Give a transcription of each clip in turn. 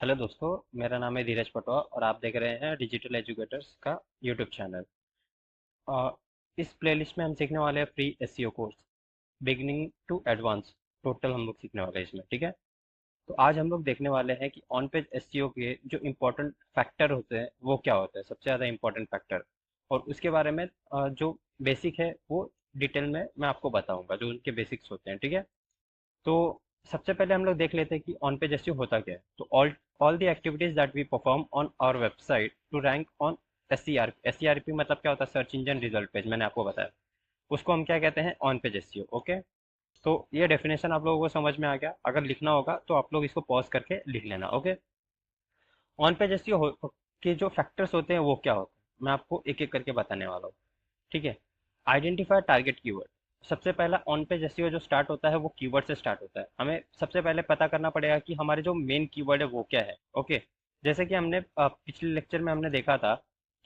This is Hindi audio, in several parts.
हेलो दोस्तों। मेरा नाम है धीरज पटवा और आप देख रहे हैं डिजिटल एजुकेटर्स का यूट्यूब चैनल। इस प्लेलिस्ट में हम सीखने वाले हैं pre SEO course, beginning to advance. Total हम लोग सीखने वाले हैं इसमें, ठीक है। तो आज हम लोग देखने वाले हैं कि ऑन पेज एसईओ के जो इम्पोर्टेंट फैक्टर होते हैं वो क्या होते हैं, सबसे ज़्यादा इम्पोर्टेंट फैक्टर। और उसके बारे में जो बेसिक है वो डिटेल में मैं आपको बताऊंगा, जो उनके बेसिक्स होते हैं, ठीक है। तो सबसे पहले हम लोग देख लेते हैं कि ऑन पेज एसईओ होता क्या है। तो all the activities that we perform on our website to rank on SCRP. SCRP मतलब क्या होता है? सर्च इंजन रिजल्ट पेज, मैंने आपको बताया। उसको हम क्या कहते हैं? On page SEO. ओके। तो ये डेफिनेशन आप लोगों को समझ में आ गया। अगर लिखना होगा तो आप लोग इसको पॉज करके लिख लेना। ओके। ऑन पेज एसईओ के जो फैक्टर्स होते हैं वो क्या होते हैं, मैं आपको एक एक करके बताने वाला हूँ, ठीक है। Identify target keyword. सबसे पहला ऑन पेज एसईओ जो स्टार्ट होता है वो कीवर्ड से स्टार्ट होता है। हमें सबसे पहले पता करना पड़ेगा कि हमारे जो मेन कीवर्ड है वो क्या है। ओके। जैसे कि हमने पिछले लेक्चर में हमने देखा था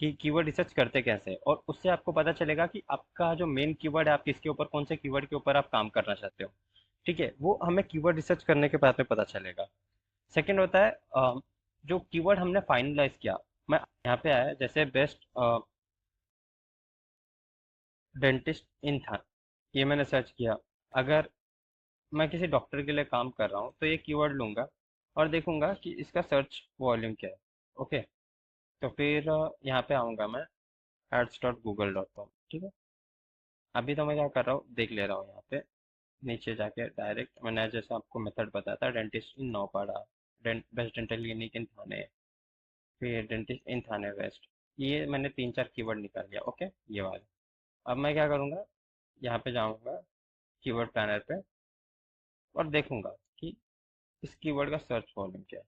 कि कीवर्ड रिसर्च करते कैसे हैं, और उससे आपको पता चलेगा कि आपका जो मेन कीवर्ड है, आप किसके ऊपर, कौन से कीवर्ड के ऊपर आप काम करना चाहते हो, ठीक है। वो हमें कीवर्ड रिसर्च करने के बाद में पता चलेगा। सेकंड होता है जो कीवर्ड हमने फाइनलाइज किया। मैं यहाँ पे आया जैसे बेस्ट डेंटिस्ट इन था, ये मैंने सर्च किया। अगर मैं किसी डॉक्टर के लिए काम कर रहा हूँ तो ये कीवर्ड लूंगा और देखूंगा कि इसका सर्च वॉल्यूम क्या है। ओके। तो फिर यहाँ पे आऊँगा मैं, ads.google.com, ठीक है। अभी तो मैं क्या कर रहा हूँ देख ले रहा हूँ। यहाँ पे नीचे जाके डायरेक्ट मैंने जैसे आपको मेथड बताया था, dentist in Naupada, best dental clinic in Thane, फिर डेंटिस्ट इन थाने वेस्ट। ये मैंने तीन चार कीवर्ड निकाल लिया। ओके, ये वाले। अब मैं क्या करूँगा, यहाँ पे जाऊँगा कीवर्ड प्लानर पे और देखूंगा कि इस कीवर्ड का सर्च वॉल्यूम क्या है।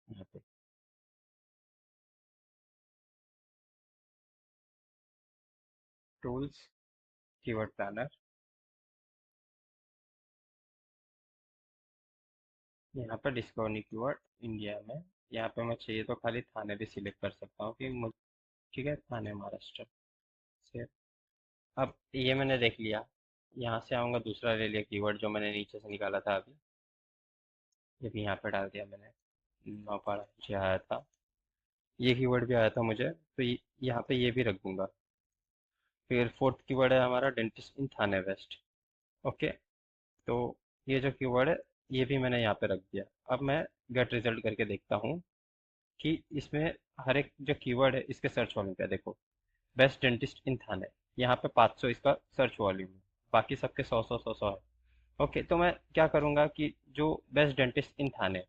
यहाँ पे टूल्स, कीवर्ड प्लानर, यहाँ पर डिस्कवरी कीवर्ड इंडिया में। यहाँ पे मैं चाहिए तो खाली थाने भी सिलेक्ट कर सकता हूँ कि मुझ, ठीक है, थाने महाराष्ट्र से। अब ये मैंने देख लिया। यहाँ से आऊँगा, दूसरा ले लिया कीवर्ड जो मैंने नीचे से निकाला था अभी, ये भी यहाँ पे डाल दिया मैंने। नौपाड़ा मुझे आया था, ये कीवर्ड भी आया था मुझे, तो यहाँ पे ये भी रख दूंगा। फिर फोर्थ कीवर्ड है हमारा dentist in Thane waste. Okay. तो ये जो कीवर्ड है ये भी मैंने यहाँ पे रख दिया। अब मैं गेट रिजल्ट करके देखता हूँ कि इसमें हर एक जो कीवर्ड है इसके सर्च वॉल्यूम पे देखो। बेस्ट डेंटिस्ट इन थाने, यहाँ पे 500 इसका सर्च वॉल्यूम है, बाकी सबके 100 100 100 है। ओके। तो मैं क्या करूँगा कि जो बेस्ट डेंटिस्ट इन थाने,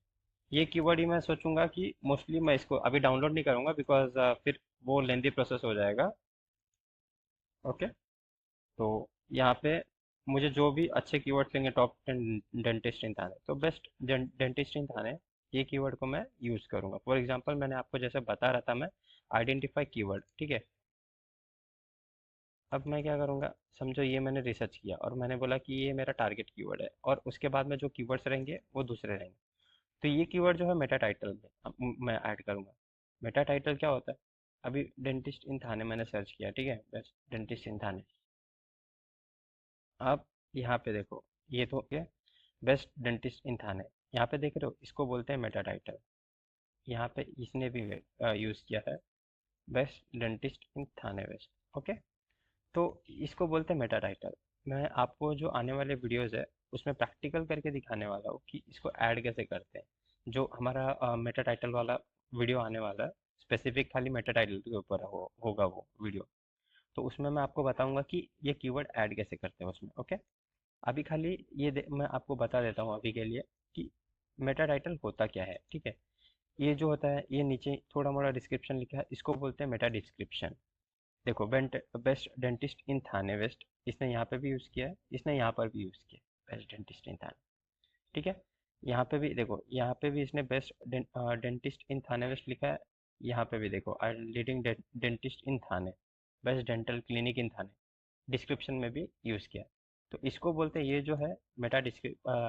ये कीवर्ड ही मैं सोचूंगा कि मोस्टली मैं इसको अभी डाउनलोड नहीं करूँगा, बिकॉज फिर वो लेंदी प्रोसेस हो जाएगा। ओके। तो यहाँ पे मुझे जो भी अच्छे कीवर्ड्स लेंगे, टॉप 10 डेंटिस्ट इन थाने, तो बेस्ट डेंटिस्ट इन थाने, ये कीवर्ड को मैं यूज़ करूँगा। फॉर एग्जांपल मैंने आपको जैसे बता रहा था, मैं आइडेंटिफाई कीवर्ड, ठीक है। अब मैं क्या करूँगा, समझो ये मैंने रिसर्च किया और मैंने बोला कि ये मेरा टारगेट कीवर्ड है, और उसके बाद में जो कीवर्ड्स रहेंगे वो दूसरे रहेंगे। तो ये कीवर्ड जो है मेटा टाइटल में मैं ऐड करूँगा। मेटा टाइटल क्या होता है? अभी डेंटिस्ट इन थाने मैंने सर्च किया, ठीक है, बेस्ट डेंटिस्ट इन थाने। आप यहाँ पे देखो, ये तो क्या, बेस्ट डेंटिस्ट इन थाने, यहाँ पे देख रहे हो, इसको बोलते हैं मेटा टाइटल। यहाँ पे इसने भी यूज़ किया है, best dentist in Thane waste. Okay. तो इसको बोलते हैं मेटा टाइटल। मैं आपको जो आने वाले वीडियोस है उसमें प्रैक्टिकल करके दिखाने वाला हूँ कि इसको ऐड कैसे करते हैं। जो हमारा मेटा टाइटल वाला वीडियो आने वाला है, स्पेसिफिक खाली मेटा टाइटल के ऊपर होगा वो वीडियो। तो उसमें मैं आपको बताऊंगा कि ये कीवर्ड ऐड कैसे करते हैं उसमें। ओके। अभी खाली मैं आपको बता देता हूँ अभी के लिए कि मेटा टाइटल होता क्या है, ठीक है। ये जो होता है, ये नीचे थोड़ा मोड़ा डिस्क्रिप्शन लिखा है, इसको बोलते हैं मेटा डिस्क्रिप्शन। देखो, best dentist in Thane waste, इसने यहाँ पे भी यूज़ किया है, इसने यहाँ पर भी यूज़ किया है, बेस्ट डेंटिस्ट इन थाने, ठीक है। यहाँ पे भी देखो, यहाँ पे भी इसने best dentist in Thane west लिखा है। यहाँ पे भी देखो, I leading dentist in Thane, best dental clinic in Thane, description में भी यूज़ किया है। तो इसको बोलते हैं, ये जो है मेटा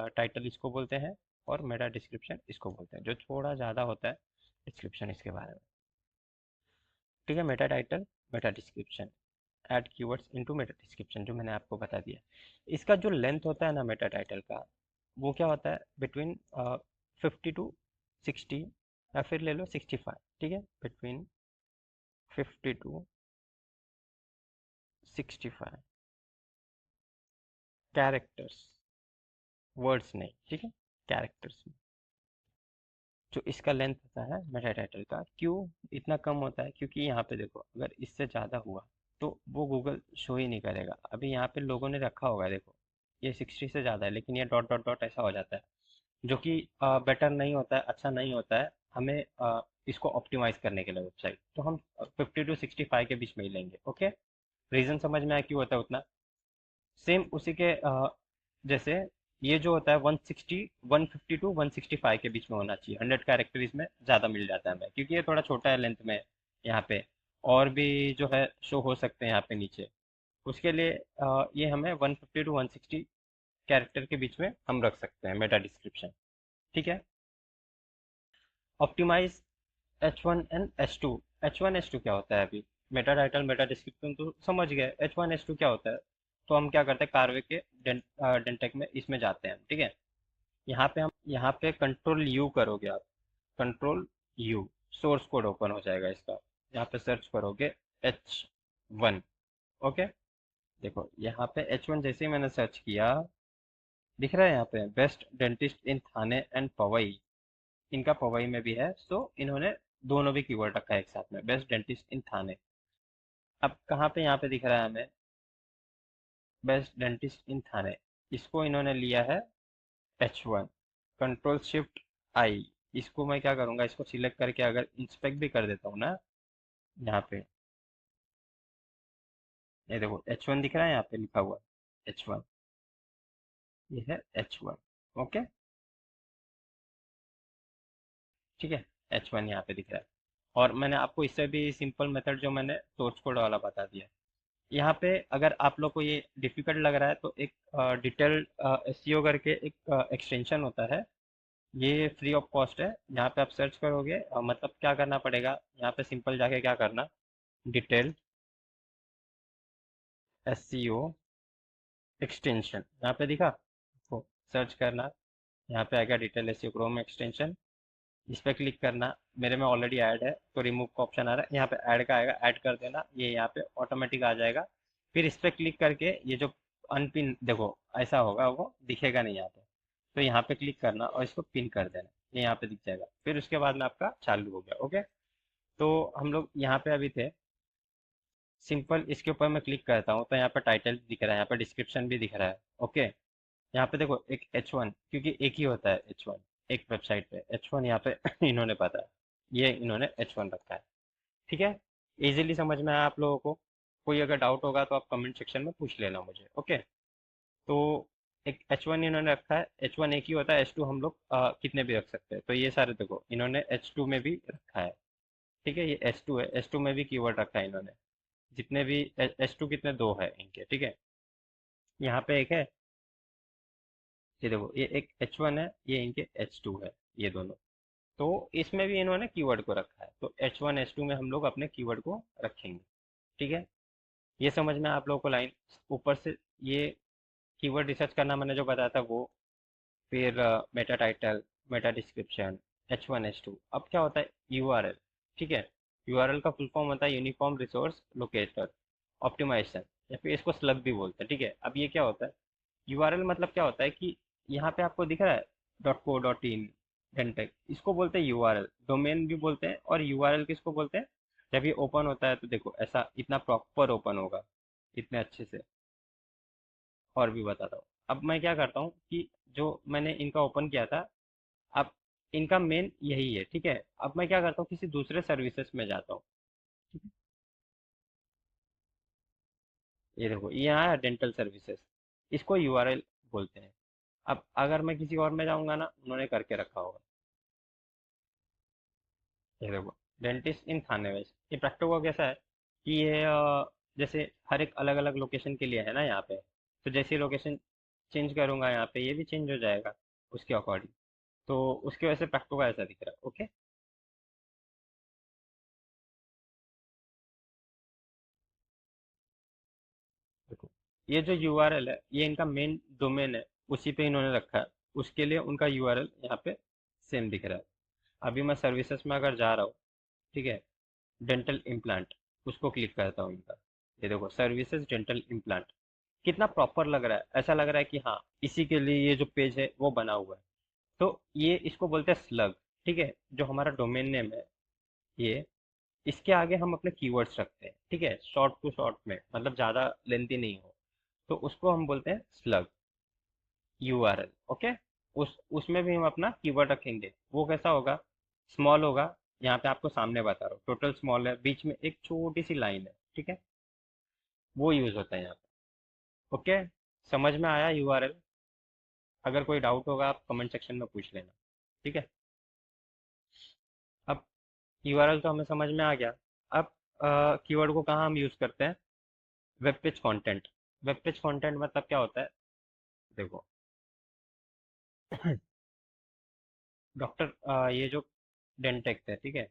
टाइटल इसको बोलते हैं, और मेटा डिस्क्रिप्शन इसको बोलते हैं, जो थोड़ा ज़्यादा होता है डिस्क्रिप्शन इसके बारे में, ठीक है। Meta title, Meta description, add keywords into Meta description, जो मैंने आपको बता दिया। इसका जो लेंथ होता है ना मेटा टाइटल का, वो क्या होता है, बिटवीन 50 टू 60 या फिर ले लो 65, ठीक है, बिटवीन 50 टू 65 कैरेक्टर्स, वर्ड्स नहीं, ठीक है, कैरेक्टर्स। जो इसका लेंथ होता है मेटा टाइटल का, क्यों इतना कम होता है, क्योंकि यहाँ पे देखो अगर इससे ज़्यादा हुआ तो वो गूगल शो ही नहीं करेगा। अभी यहाँ पे लोगों ने रखा होगा, देखो ये 60 से ज़्यादा है लेकिन ये डॉट डॉट डॉट ऐसा हो जाता है, जो कि बेटर नहीं होता है, अच्छा नहीं होता है। हमें इसको ऑप्टिमाइज करने के लिए वेबसाइट, तो हम 50 टू 65 के बीच में ही लेंगे। ओके, रीज़न समझ में आया क्यों होता है उतना। सेम उसी के जैसे ये जो होता है 160 150 टू 165 के बीच में होना चाहिए। 100 कैरेक्टर इसमें ज़्यादा मिल जाता है हमें, क्योंकि ये थोड़ा छोटा है लेंथ में। यहाँ पे और भी जो है शो हो सकते हैं यहाँ पे नीचे, उसके लिए ये हमें 150 टू 160 कैरेक्टर के बीच में हम रख सकते हैं मेटा डिस्क्रिप्शन, ठीक है। Optimise H1 and H2। H1 H2 क्या होता है, अभी मेटा टाइटल मेटा डिस्क्रिप्शन तो समझ गए, H1 H2 क्या होता है। तो हम क्या करते हैं, कार्वे के डेंटेक में इसमें जाते हैं, ठीक है। यहाँ पे कंट्रोल यू करोगे आप, control you, source code open हो जाएगा इसका। यहाँ पे सर्च करोगे H1। ओके, देखो यहाँ पे H1 जैसे ही मैंने सर्च किया, दिख रहा है यहाँ पे best dentist in Thane and Powai. इनका पवई में भी है, तो इन्होंने दोनों भी कीवर्ड रखा है एक साथ में, बेस्ट डेंटिस्ट इन थाने। अब कहाँ पे यहाँ पे दिख रहा है हमें बेस्ट डेंटिस्ट इन थाने, इसको इन्होंने लिया है H1। कंट्रोल शिफ्ट आई, इसको मैं क्या करूँगा, इसको सिलेक्ट करके अगर इंस्पेक्ट भी कर देता हूँ ना, यहाँ पे ये देखो H1 दिख रहा है, यहाँ पे लिखा हुआ H1, ये है H1। ओके, ठीक है, H1 यहाँ पे दिख रहा है। और मैंने आपको इससे भी सिंपल मेथड जो मैंने सोर्स कोड वाला बता दिया। यहाँ पे अगर आप लोग को ये डिफिकल्ट लग रहा है तो एक डिटेल्ड एसईओ करके एक एक्सटेंशन होता है, ये फ्री ऑफ कॉस्ट है। यहाँ पे आप सर्च करोगे, मतलब क्या करना पड़ेगा, यहाँ पे सिंपल जाके क्या करना, डिटेल्ड एसईओ एक्सटेंशन, यहाँ पे दिखा, तो सर्च करना, यहाँ पे आएगा डिटेल एसईओ क्रोम एक्सटेंशन, इस पर क्लिक करना। मेरे में ऑलरेडी ऐड है तो रिमूव का ऑप्शन आ रहा है, यहाँ पे ऐड का आएगा, ऐड कर देना, ये यहाँ पे ऑटोमेटिक आ जाएगा। फिर इस पर क्लिक करके ये जो अनपिन देखो ऐसा होगा, वो दिखेगा नहीं यहाँ पे, तो यहाँ पे क्लिक करना और इसको पिन कर देना, ये यहाँ पे दिख जाएगा। फिर उसके बाद में आपका चालू हो गया। ओके, तो हम लोग यहाँ पे अभी थे, सिंपल इसके ऊपर मैं क्लिक करता हूँ तो यहाँ पे टाइटल दिख रहा है, यहाँ पे डिस्क्रिप्शन भी दिख रहा है। ओके, यहाँ पे देखो एक H1, क्योंकि एक ही होता है H1 एक वेबसाइट पे, H1 यहाँ पे इन्होंने पता है, ये इन्होंने H1 रखा है, ठीक है। इजीली समझ में आया आप लोगों को। कोई अगर डाउट होगा तो आप कमेंट सेक्शन में पूछ लेना मुझे। ओके, तो एक H1 इन्होंने रखा है, H1 एक ही होता है, H2 हम लोग कितने भी रख सकते हैं। तो ये सारे देखो इन्होंने H2 में भी रखा है, ठीक है, ये H2 है, H2 में भी कीवर्ड रखा है इन्होंने। जितने भी H2 कितने, दो है इनके, ठीक है। यहाँ पे एक है, ये देखो ये एक H1 है, ये इनके H2 है, ये दोनों। तो इसमें भी इन्होंने कीवर्ड को रखा है, तो H1 H2 में हम लोग अपने कीवर्ड को रखेंगे, ठीक है। ये समझ में आप लोगों को लाइन, ऊपर से ये कीवर्ड रिसर्च करना मैंने जो बताया था वो, फिर Meta title, Meta description, H1 H2। अब क्या होता है यूआरएल, ठीक है। यूआरएल का फुल फॉर्म होता है यूनिफॉर्म रिसोर्स लोकेटर ऑप्टिमाइजेशन, या फिर इसको स्लग भी बोलते हैं, ठीक है। अब ये क्या होता है, यूआरएल मतलब क्या होता है कि यहाँ पे आपको दिख रहा है .co.in डेंटेक, इसको बोलते हैं यूआरएल, डोमेन भी बोलते हैं। और यूआरएल किसको बोलते हैं, जब ये ओपन होता है तो देखो ऐसा इतना प्रॉपर ओपन होगा, इतने अच्छे से। और भी बताता हूँ, अब मैं क्या करता हूँ कि जो मैंने इनका ओपन किया था, अब इनका मेन यही है, ठीक है। अब मैं क्या करता हूँ, किसी दूसरे सर्विसेज में जाता हूँ, ठीक है? ये देखो ये यहाँ है डेंटल सर्विसेज, इसको यूआरएल बोलते हैं। अब अगर मैं किसी और में जाऊंगा ना, उन्होंने करके रखा होगा, ये देखो डेंटिस्ट इन थाने वेस्ट। ये प्रैक्टो का कैसा है कि ये जैसे हर एक अलग अलग लोकेशन के लिए है ना यहाँ पे, तो जैसे लोकेशन चेंज करूंगा यहाँ पे, ये भी चेंज हो जाएगा उसके अकॉर्डिंग। तो उसकी वजह से प्रैक्टो का ऐसा दिख रहा है। ओके, देखो ये जो यूआरएल है ये इनका मेन डोमेन है, उसी पे इन्होंने रखा है, उसके लिए उनका यूआरएल यहाँ पे सेम दिख रहा है। अभी मैं सर्विसेज में अगर जा रहा हूँ, ठीक है, डेंटल इम्प्लांट, उसको क्लिक करता हूँ इनका। ये देखो सर्विसेज डेंटल इम्प्लांट, कितना प्रॉपर लग रहा है, ऐसा लग रहा है कि हाँ इसी के लिए ये जो पेज है वो बना हुआ है। तो ये इसको बोलते हैं स्लग, ठीक है, जो हमारा डोमेन नेम है ये, इसके आगे हम अपने कीवर्ड्स रखते हैं, ठीक है, शॉर्ट टू शॉर्ट में, मतलब ज़्यादा लेंथी नहीं हो, तो उसको हम बोलते हैं स्लग यूआरएल। ओके, उसमें भी हम अपना कीवर्ड रखेंगे, वो कैसा होगा, स्मॉल होगा। यहाँ पे आपको सामने बता रहा हूँ, टोटल स्मॉल है, बीच में एक छोटी सी लाइन है, ठीक है, वो यूज होता है यहाँ पे। ओके, समझ में आया यूआरएल? अगर कोई डाउट होगा आप कमेंट सेक्शन में पूछ लेना, ठीक है। अब यूआरएल तो हमें समझ में आ गया। अब कीवर्ड को कहाँ हम यूज करते हैं, web page content. Web page content मतलब क्या होता है, देखो डॉक्टर ये जो डेंटेक्स है, ठीक है,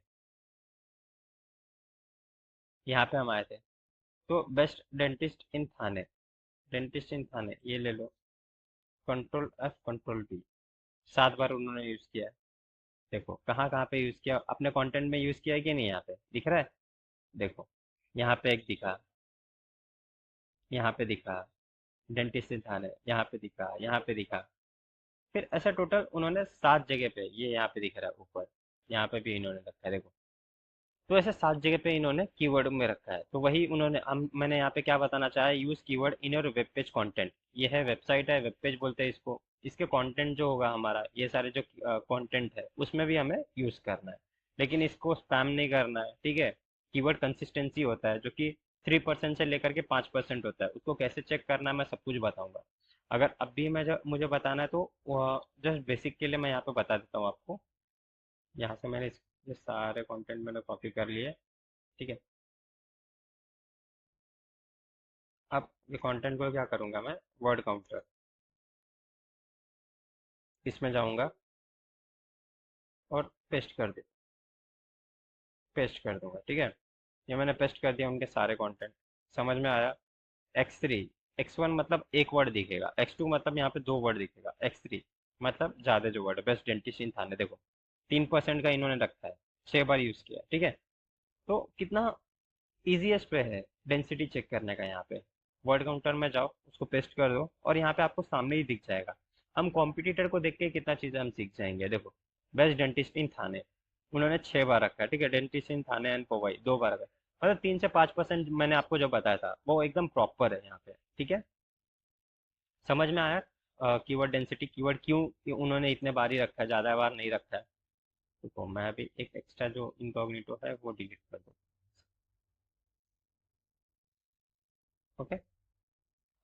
यहाँ पे हम आए थे, तो best dentist in Thane, dentist in थाने ये ले लो, कंट्रोल एफ कंट्रोल बी, 7 बार उन्होंने यूज किया है। देखो कहाँ कहाँ पे यूज किया, अपने कंटेंट में यूज किया है कि नहीं, यहाँ पे दिख रहा है, देखो यहाँ पे एक दिखा, यहाँ पे दिखा, डेंटिस्ट इन थाने यहाँ पे दिखा, यहाँ पे दिखा, फिर ऐसा टोटल उन्होंने 7 जगह पे, ये यहाँ पे दिख रहा है ऊपर, यहाँ पे भी इन्होंने रखा है, देखो। तो ऐसे 7 जगह पे इन्होंने कीवर्ड में रखा है, तो वही उन्होंने मैंने यहाँ पे क्या बताना चाहा, use keyword in your web page content. ये है वेबसाइट है, वेब पेज बोलते हैं इसको, इसके कंटेंट जो होगा हमारा, ये सारे जो कंटेंट है उसमें भी हमें यूज करना है, लेकिन इसको स्पैम नहीं करना है, ठीक है। कीवर्ड कंसिस्टेंसी होता है जो कि 3% से लेकर के 5% होता है, उसको कैसे चेक करना है मैं सब कुछ बताऊंगा। अगर अभी मैं जब मुझे बताना है तो जस्ट बेसिक के लिए मैं यहाँ पे बता देता हूँ आपको। यहाँ से मैंने ये सारे कंटेंट मैंने कॉपी कर लिए, ठीक है। अब ये कंटेंट को क्या करूँगा मैं, वर्ड काउंटर, इसमें जाऊँगा और पेस्ट कर दूंगा, ठीक है। ये मैंने पेस्ट कर दिया उनके सारे कंटेंट, समझ में आया। X3, X1 मतलब एक वर्ड दिखेगा, X2 मतलब यहाँ पे 2 वर्ड दिखेगा, X3 मतलब ज़्यादा जो वर्ड है, बेस्ट डेंटिस्ट इन थाने, देखो 3% का इन्होंने रखा है, 6 बार यूज़ किया, ठीक है। तो कितना ईजीएस्ट वे है डेंसिटी चेक करने का, यहाँ पे वर्ड काउंटर में जाओ, उसको पेस्ट कर दो और यहाँ पे आपको सामने ही दिख जाएगा। हम कॉम्पिटिटर को देख के कितना चीज़ें हम सीख जाएंगे, देखो बेस्ट डेंटिस्ट इन थाने, उन्होंने 6 बार रखा है, ठीक है, dentist in Thane and Powai 2 बार रखा है, मतलब 3 से 5% मैंने आपको जो बताया था वो एकदम प्रॉपर है यहाँ पे, ठीक है। समझ में आया कीवर्ड डेंसिटी, कीवर्ड क्यों उन्होंने इतने बार ही रखा है, ज़्यादा बार नहीं रखा है। देखो मैं अभी एक एक्स्ट्रा जो इनकॉग्निटो है वो डिलीट कर दूँ। ओके,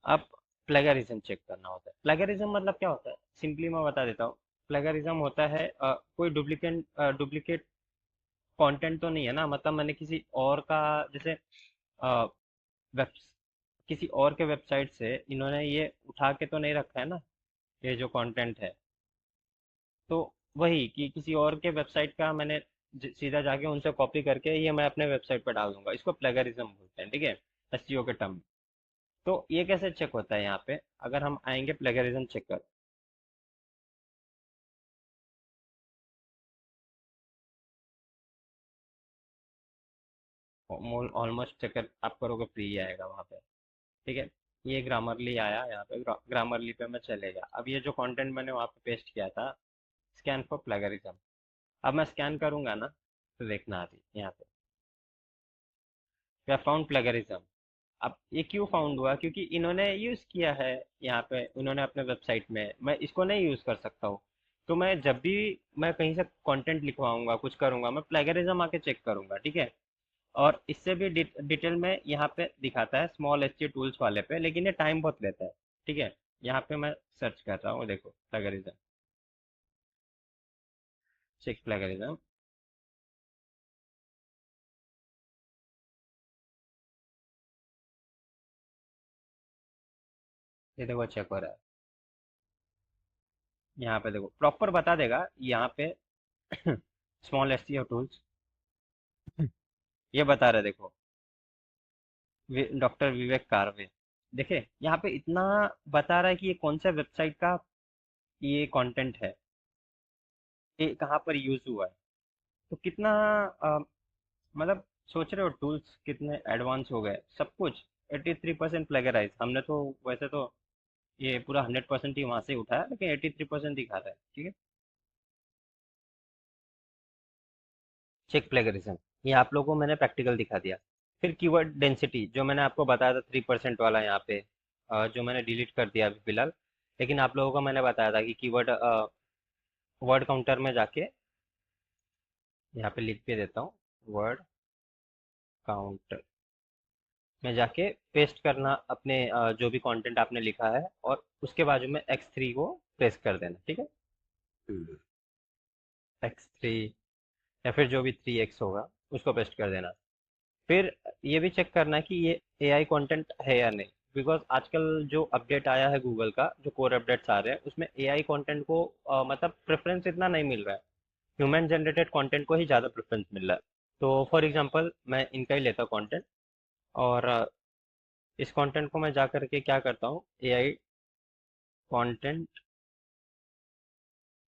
अब प्लेगरिज्म चेक करना होता है। प्लेगरिज्म मतलब क्या होता है, सिंपली मैं बता देता हूँ। प्लेगरिज्म होता है कोई डुप्लीकेट कंटेंट तो नहीं है ना, मतलब मैंने किसी और का, जैसे वेब किसी और के वेबसाइट से इन्होंने ये उठा के तो नहीं रखा है ना, ये जो कंटेंट है, तो वही कि किसी और के वेबसाइट का मैंने सीधा जाके उनसे कॉपी करके ये मैं अपने वेबसाइट पर डाल दूंगा, इसको प्लेगरिज्म बोलते हैं, ठीक है, एसईओ के टर्म। तो ये कैसे चेक होता है, यहाँ पे अगर हम आएंगे प्लेगरिज्म चेक कर, ऑलमोस्ट चेक कर आप करोगे, फ्री आएगा वहाँ पे, ठीक है। ये ग्रामरली आया, यहाँ पे ग्रामरली पे मैं चलेगा। अब ये जो कंटेंट मैंने वहाँ पे पेस्ट किया था, स्कैन फॉर प्लेगरिज्म, अब मैं स्कैन करूंगा ना, तो देखना अभी यहाँ पे, वी फाउंड प्लेगरिज्म। अब ये क्यों फाउंड हुआ, क्योंकि इन्होंने यूज किया है, यहाँ पे उन्होंने अपने वेबसाइट में, मैं इसको नहीं यूज कर सकता हूँ। तो मैं जब भी मैं कहीं से कंटेंट लिखवाऊंगा, कुछ करूंगा, मैं प्लेगरिज्म आके चेक करूंगा, ठीक है। और इससे भी डिटेल में यहाँ पे दिखाता है स्मॉल एच टूल्स वाले पे, लेकिन ये टाइम बहुत लेता है, ठीक है। यहाँ पे मैं सर्च कर रहा हूँ, देखो प्लेगरिज्म, चेक प्लेगरिज्म, ये देखो चेक हो रहा है, यहाँ पे देखो प्रॉपर बता देगा यहाँ पे स्मॉल एच टूल्स, ये बता रहे देखो, डॉक्टर विवेक कारवे, देखे यहाँ पे इतना बता रहा है कि ये कौन सा वेबसाइट का ये कंटेंट है, ये कहाँ पर यूज हुआ है। तो कितना अ, मतलब सोच रहे हो टूल्स कितने एडवांस हो गए, सब कुछ 83% प्लेगराइज। हमने तो वैसे तो ये पूरा 100% ही वहां से उठाया, लेकिन 83% दिखा रहा है, ठीक है। चेक प्लेगरिज्म, ये आप लोगों को मैंने प्रैक्टिकल दिखा दिया। फिर कीवर्ड डेंसिटी जो मैंने आपको बताया था 3% वाला यहाँ पे, जो मैंने डिलीट कर दिया अभी फिलहाल। लेकिन आप लोगों को मैंने बताया था कि कीवर्ड वर्ड काउंटर में जाके, यहाँ पे लिख के देता हूँ, वर्ड काउंटर में जाके पेस्ट करना अपने जो भी कंटेंट आपने लिखा है, और उसके बाजू में X3 को प्रेस कर देना, ठीक है। X3 या फिर जो भी 3x होगा उसको पेस्ट कर देना। फिर ये भी चेक करना है कि ये एआई कंटेंट है या नहीं, बिकॉज आजकल जो अपडेट आया है गूगल का, जो कोर अपडेट्स आ रहे हैं उसमें एआई कंटेंट को मतलब प्रेफरेंस इतना नहीं मिल रहा है। ह्यूमन जनरेटेड कंटेंट को ही ज़्यादा प्रेफरेंस मिल रहा है। तो फॉर एग्जांपल मैं इनका ही लेता हूँ कंटेंट, और इस कंटेंट को मैं जा करके क्या करता हूँ, एआई कंटेंट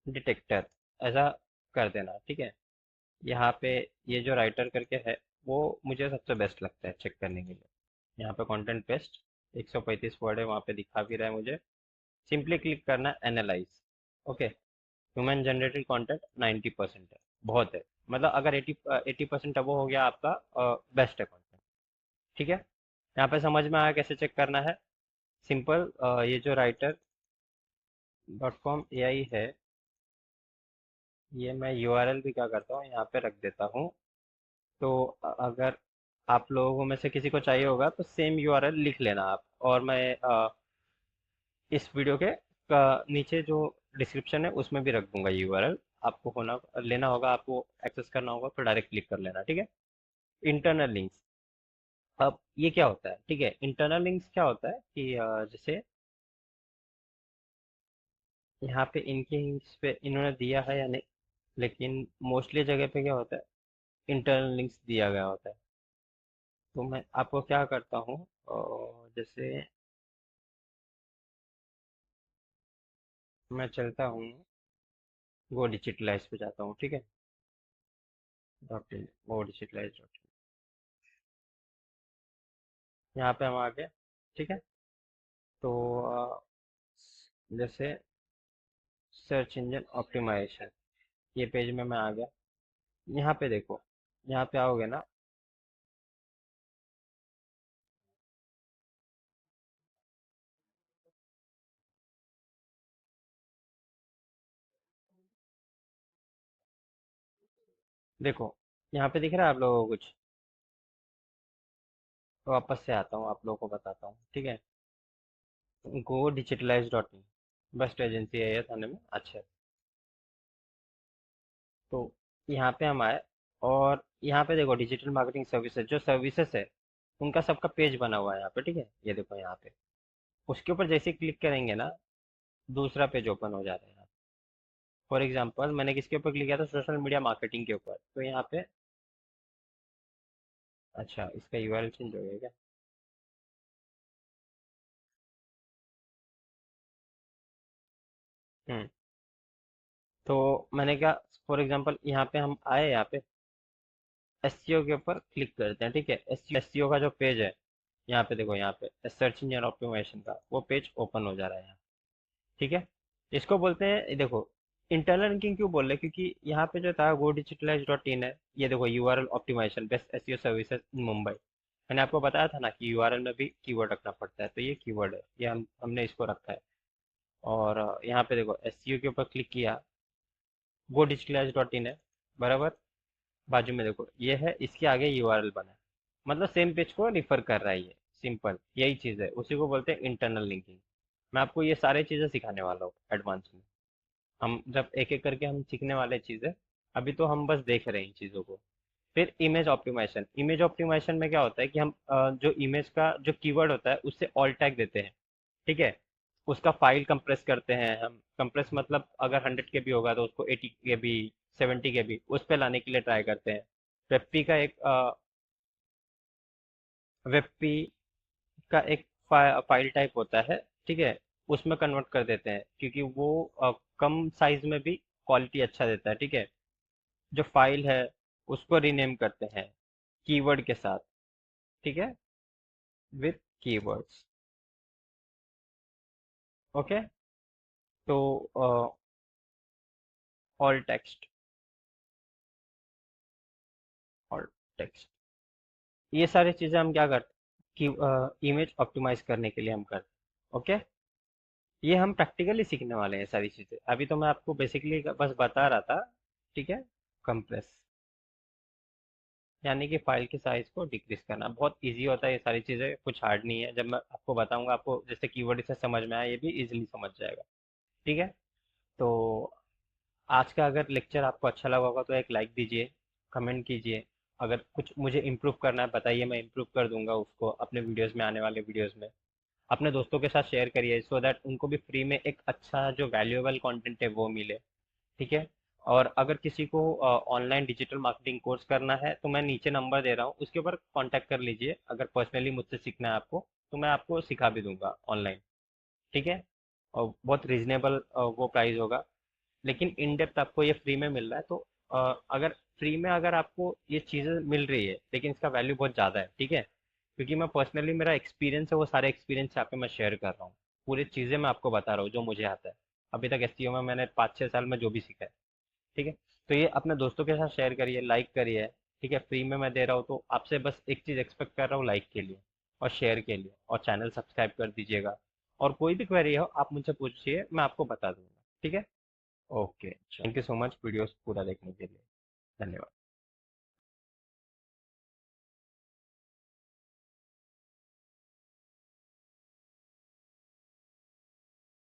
डिटेक्टर ऐसा कर देना, ठीक है। यहाँ पे ये जो राइटर करके है, वो मुझे सबसे बेस्ट लगता है चेक करने के लिए। यहाँ पे कंटेंट पेस्ट 135 वर्ड है, वहाँ पे दिखा भी रहा है मुझे। सिंपली क्लिक करना है analyse. Okay, human generated content 90% है, बहुत है। मतलब अगर 80% अब हो गया आपका, बेस्ट है कंटेंट, ठीक है। यहाँ पे समझ में आया कैसे चेक करना है। सिंपल, ये जो राइटर .com AI है, ये मैं यूआरएल भी क्या करता हूँ यहाँ पे रख देता हूँ। तो अगर आप लोगों में से किसी को चाहिए होगा तो सेम यूआरएल लिख लेना आप, और मैं इस वीडियो के नीचे जो डिस्क्रिप्शन है उसमें भी रख दूंगा यूआरएल। आपको होना लेना होगा, आपको एक्सेस करना होगा तो डायरेक्ट क्लिक कर लेना, ठीक है। इंटरनल लिंक्स, अब ये क्या होता है, ठीक है। इंटरनल लिंक्स क्या होता है कि जैसे यहाँ पे इनके लिंक्स पे इन्होंने दिया है या नहीं, लेकिन मोस्टली जगह पे क्या होता है, इंटरनल लिंक्स दिया गया होता है। तो मैं आपको क्या करता हूँ, जैसे मैं चलता हूँ, वो डिजिटलाइज पे जाता हूँ, ठीक है। .in, वो डिजिटलाइज .in, यहाँ पे हम आ गए, ठीक है। तो जैसे सर्च इंजन ऑप्टिमाइजेशन, ये पेज में मैं आ गया। यहाँ पे देखो, यहाँ पे आओगे ना, देखो यहाँ पे दिख रहा है आप लोगों को कुछ। तो वापस से आता हूँ, आप लोगों को बताता हूँ, ठीक है। गो डिजिटलाइज .in, बेस्ट एजेंसी है ये थाने में, अच्छा है। तो यहाँ पे हम आए, और यहाँ पे देखो डिजिटल मार्केटिंग सर्विसेज, जो सर्विसेज है उनका सबका पेज बना हुआ है यहाँ पे, ठीक है। ये देखो यहाँ पे, उसके ऊपर जैसे क्लिक करेंगे ना, दूसरा पेज ओपन हो जा रहा है। फॉर एग्जांपल मैंने किसके ऊपर क्लिक किया था, सोशल मीडिया मार्केटिंग के ऊपर, तो यहाँ पे, अच्छा इसका यूआरएल चेंज हो गया क्या। हम्म। तो मैंने क्या, फॉर एग्जांपल यहाँ पे हम आए, यहाँ पे एसईओ के ऊपर क्लिक करते हैं, ठीक है। एसईओ का जो पेज है, यहाँ पे देखो, यहाँ पे सर्च इंजन ऑप्टिमाइजेशन का वो पेज ओपन हो जा रहा है यहाँ, ठीक है। इसको बोलते हैं, ये देखो इंटरनल लिंकिंग क्यों बोल रहे हैं, क्योंकि यहाँ पे जो था गो डिजिटलाइज .in है, ये देखो URL optimisation best SEO services in Mumbai. मैंने आपको बताया था ना कि यूआरएल में भी कीवर्ड रखना पड़ता है, तो ये कीवर्ड है, ये हमने इसको रखा है। और यहाँ पे देखो एसईओ के ऊपर क्लिक किया, गो डिजिटलाइज .in है, बराबर। बाजू में देखो ये है, इसके आगे यूआरएल बना है, मतलब सेम पेज को रिफर कर रहा है ये। सिंपल यही चीज़ है, उसी को बोलते हैं इंटरनल लिंकिंग। मैं आपको ये सारे चीज़ें सिखाने वाला हूँ एडवांस में। हम जब एक एक करके हम सीखने वाले चीज़ है, अभी तो हम बस देख रहे हैं इन चीज़ों को। फिर इमेज ऑप्टिमाइजेशन, इमेज ऑप्टिमाइजेशन में क्या होता है कि हम जो इमेज का जो कीवर्ड होता है उससे ऑल टैग देते हैं, ठीक है। उसका फाइल कंप्रेस करते हैं हम, कंप्रेस मतलब अगर 100 KB होगा तो उसको 80 KB, 70 KB उस पे लाने के लिए ट्राई करते हैं। वेबपी का एक वेबपी का एक फाइल टाइप होता है, ठीक है। उसमें कन्वर्ट कर देते हैं, क्योंकि वो कम साइज में भी क्वालिटी अच्छा देता है, ठीक है। जो फाइल है उसको रीनेम करते हैं कीवर्ड के साथ, ठीक है, विथ कीवर्ड्स। ओके, तो ऑल टेक्स्ट, ऑल टेक्स्ट, ये सारी चीजें हम क्या करते हैं कि इमेज ऑप्टिमाइज करने के लिए हम करते हैं। ओके, ये हम प्रैक्टिकली सीखने वाले हैं सारी चीजें, अभी तो मैं आपको बेसिकली बस बता रहा था, ठीक है। कंप्रेस यानी कि फाइल के साइज को डिक्रीज करना बहुत इजी होता है, ये सारी चीजें कुछ हार्ड नहीं है, जब मैं आपको बताऊंगा आपको जैसे कीवर्ड से समझ में आया, ये भी इजीली समझ जाएगा, ठीक है। तो आज का अगर लेक्चर आपको अच्छा लगा होगा तो एक लाइक दीजिए, कमेंट कीजिए, अगर कुछ मुझे इम्प्रूव करना है बताइए, मैं इम्प्रूव कर दूंगा उसको अपने वीडियोस में, आने वाले वीडियोस में। अपने दोस्तों के साथ शेयर करिए सो दैट उनको भी फ्री में एक अच्छा जो वैल्यूएबल कंटेंट है वो मिले, ठीक है। और अगर किसी को ऑनलाइन डिजिटल मार्केटिंग कोर्स करना है तो मैं नीचे नंबर दे रहा हूँ, उसके ऊपर कांटेक्ट कर लीजिए, अगर पर्सनली मुझसे सीखना है आपको तो मैं आपको सिखा भी दूंगा ऑनलाइन, ठीक है। और बहुत रीजनेबल वो प्राइस होगा, लेकिन इन डेप्थ आपको ये फ्री में मिल रहा है, तो अगर फ्री में अगर आपको ये चीज़ें मिल रही है लेकिन इसका वैल्यू बहुत ज़्यादा है, ठीक है, क्योंकि मैं पर्सनली मेरा एक्सपीरियंस है वो सारे एक्सपीरियंस यहाँ पे मैं शेयर कर रहा हूँ, पूरी चीज़ें मैं आपको बता रहा हूँ जो मुझे आता है, अभी तक एसईओ में मैंने 5-6 साल में जो भी सीखा है, ठीक है। तो ये अपने दोस्तों के साथ शेयर करिए, लाइक करिए, ठीक है, फ्री में मैं दे रहा हूँ, तो आपसे बस एक चीज़ एक्सपेक्ट कर रहा हूँ, लाइक के लिए और शेयर के लिए, और चैनल सब्सक्राइब कर दीजिएगा। और कोई भी क्वेरी हो आप मुझसे पूछिए, मैं आपको बता दूंगा, ठीक है। Okay, thank you so much videos पूरा देखने के लिए, धन्यवाद।